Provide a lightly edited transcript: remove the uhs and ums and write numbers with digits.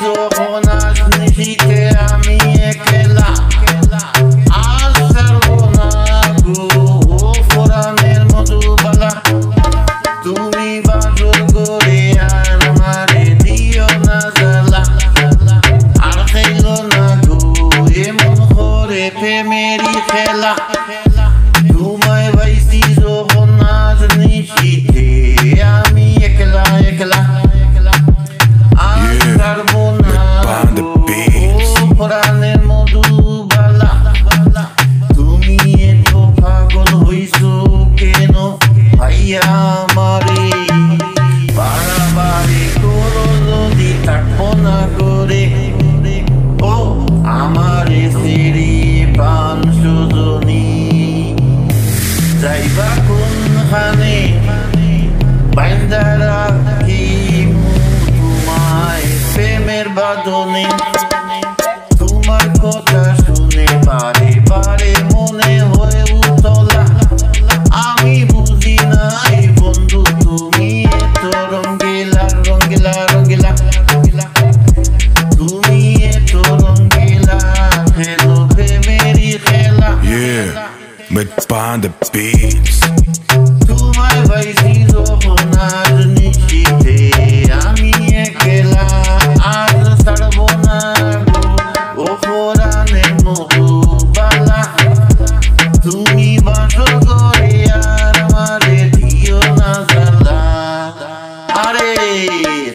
যখন আসনি শীতে আমি একলা আর ছাড়বো না গো ফোরানের মধুবালা তুমি বাসর করে আর আমারে দিও না জ্বালা আর খাইলো না গো এমন করে প্রেমেরই খেলা তোমায় পাইছি যখন আসনি শীতে আমি একলা একলা আর ছাড়বো না গো ফোরানের মধুবালা তুমি এত পাগল হইছো কেন ভাইয়া আমারে বাড়াবাড়ি করো যদি থাকবো না করে ও আমারে সেরি পান সুজনী যাইবা কোনখানে বাইন্দা রাখি তোমায় প্রেমের বাঁধনে তোমার কথা শুনে বারে বারে মনে হয়ে উতলা আমি বুঝি নাই বন্ধু তুমি এত রঙ্গিলা রঙ্গিলা রঙ্গিলা তুমি এত রঙ্গিলা খেলো প্রেমেরই খেলা Mit Bahn the Beats. তোমায় পাইছি যখন আর নিশীথে আমি একলা আর ছাড়বো না গো ও ফোরানের মধুবালা তুমি বাসর করে আর আমারে দিও না জ্বালা আরে